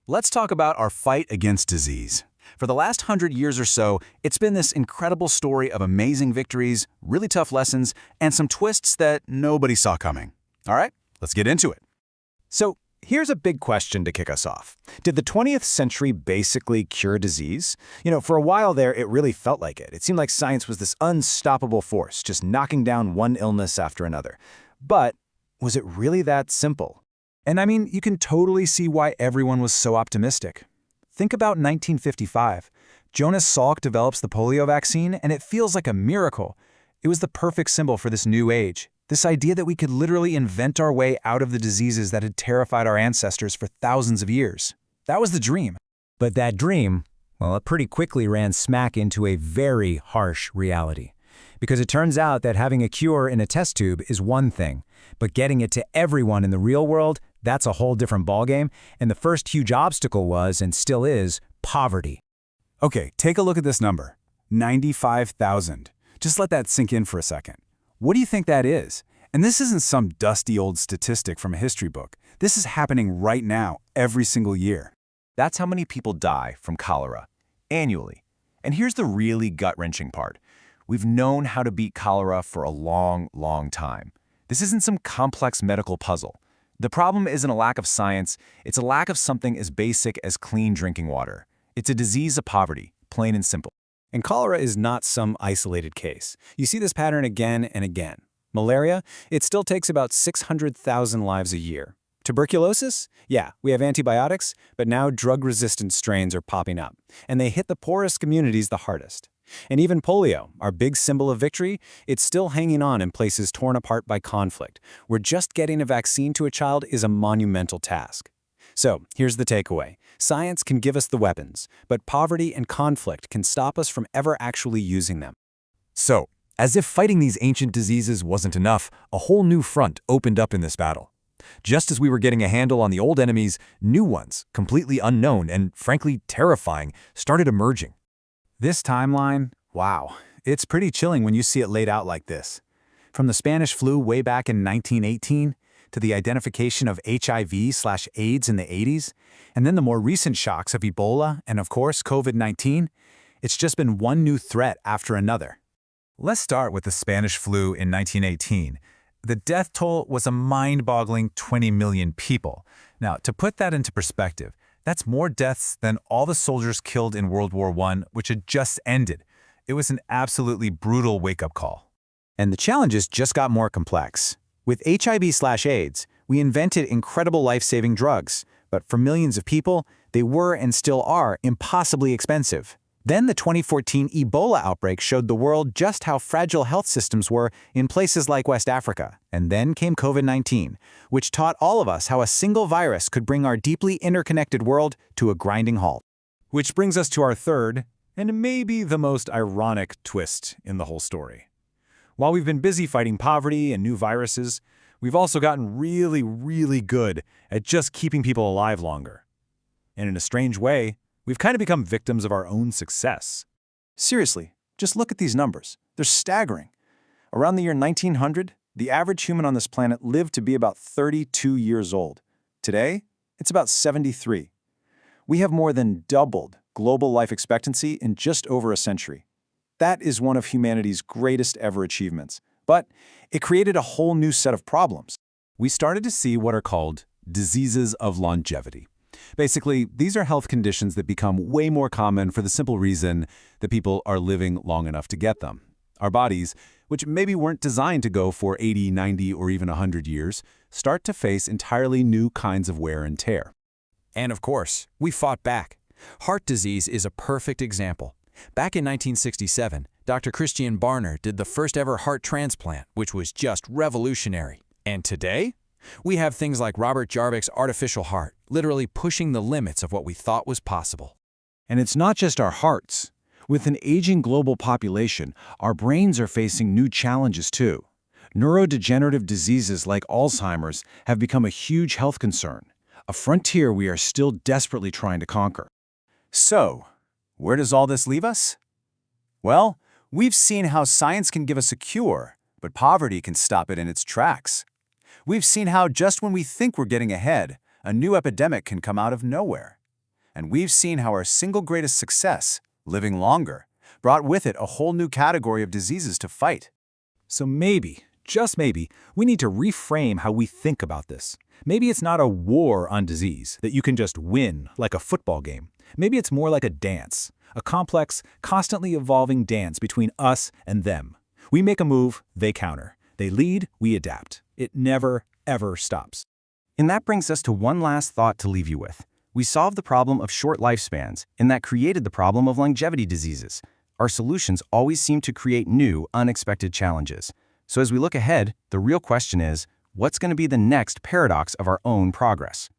Let's talk about our fight against disease. For the last 100 years or so, it's been this incredible story of amazing victories, really tough lessons, and some twists that nobody saw coming. All right, let's get into it. So here's a big question to kick us off. Did the 20th century basically cure disease? For a while there, it really felt like it. It seemed like science was this unstoppable force, just knocking down one illness after another. But was it really that simple? And I mean, you can totally see why everyone was so optimistic. Think about 1955. Jonas Salk develops the polio vaccine, and it feels like a miracle. It was the perfect symbol for this new age. This idea that we could literally invent our way out of the diseases that had terrified our ancestors for thousands of years. That was the dream. But that dream, well, it pretty quickly ran smack into a very harsh reality. Because it turns out that having a cure in a test tube is one thing, but getting it to everyone in the real world, that's a whole different ballgame, and the first huge obstacle was, and still is, poverty. Okay, take a look at this number. 95,000. Just let that sink in for a second. What do you think that is? And this isn't some dusty old statistic from a history book. This is happening right now, every single year. That's how many people die from cholera, annually. And here's the really gut-wrenching part. We've known how to beat cholera for a long, long time. This isn't some complex medical puzzle. The problem isn't a lack of science, it's a lack of something as basic as clean drinking water. It's a disease of poverty, plain and simple. And cholera is not some isolated case. You see this pattern again and again. Malaria, it still takes about 600,000 lives a year. Tuberculosis? Yeah, we have antibiotics, but now drug-resistant strains are popping up, and they hit the poorest communities the hardest. And even polio, our big symbol of victory, it's still hanging on in places torn apart by conflict, where just getting a vaccine to a child is a monumental task. So, here's the takeaway. Science can give us the weapons, but poverty and conflict can stop us from ever actually using them. So, as if fighting these ancient diseases wasn't enough, a whole new front opened up in this battle. Just as we were getting a handle on the old enemies, new ones, completely unknown and frankly terrifying, started emerging. This timeline, wow, it's pretty chilling when you see it laid out like this. From the Spanish flu way back in 1918, to the identification of HIV/AIDS in the 80s, and then the more recent shocks of Ebola and, of course, COVID-19, it's just been one new threat after another. Let's start with the Spanish flu in 1918. The death toll was a mind-boggling 20 million people. Now, to put that into perspective, that's more deaths than all the soldiers killed in World War I, which had just ended. It was an absolutely brutal wake-up call. And the challenges just got more complex. With HIV/AIDS, we invented incredible life-saving drugs, but for millions of people, they were and still are impossibly expensive. Then the 2014 Ebola outbreak showed the world just how fragile health systems were in places like West Africa. And then came COVID-19, which taught all of us how a single virus could bring our deeply interconnected world to a grinding halt. Which brings us to our third, and maybe the most ironic twist in the whole story. While we've been busy fighting poverty and new viruses, we've also gotten really, really good at just keeping people alive longer. And in a strange way, we've kind of become victims of our own success. Seriously, just look at these numbers. They're staggering. Around the year 1900, the average human on this planet lived to be about 32 years old. Today, it's about 73. We have more than doubled global life expectancy in just over a century. That is one of humanity's greatest ever achievements. But it created a whole new set of problems. We started to see what are called diseases of longevity. Basically, these are health conditions that become way more common for the simple reason that people are living long enough to get them. Our bodies, which maybe weren't designed to go for 80, 90, or even 100 years, start to face entirely new kinds of wear and tear. And of course, we fought back. Heart disease is a perfect example. Back in 1967, Dr. Christian Barner did the first ever heart transplant, which was just revolutionary. And today, we have things like Robert Jarvik's artificial heart, literally pushing the limits of what we thought was possible. And it's not just our hearts. With an aging global population, our brains are facing new challenges too. Neurodegenerative diseases like Alzheimer's have become a huge health concern, a frontier we are still desperately trying to conquer. So, where does all this leave us? Well, we've seen how science can give us a cure, but poverty can stop it in its tracks. We've seen how just when we think we're getting ahead, a new epidemic can come out of nowhere. And we've seen how our single greatest success, living longer, brought with it a whole new category of diseases to fight. So maybe, just maybe, we need to reframe how we think about this. Maybe it's not a war on disease that you can just win like a football game. Maybe it's more like a dance, a complex, constantly evolving dance between us and them. We make a move, they counter. They lead, we adapt. It never, ever stops. And that brings us to one last thought to leave you with. We solved the problem of short lifespans, and that created the problem of longevity diseases. Our solutions always seem to create new, unexpected challenges. So as we look ahead, the real question is, what's going to be the next paradox of our own progress?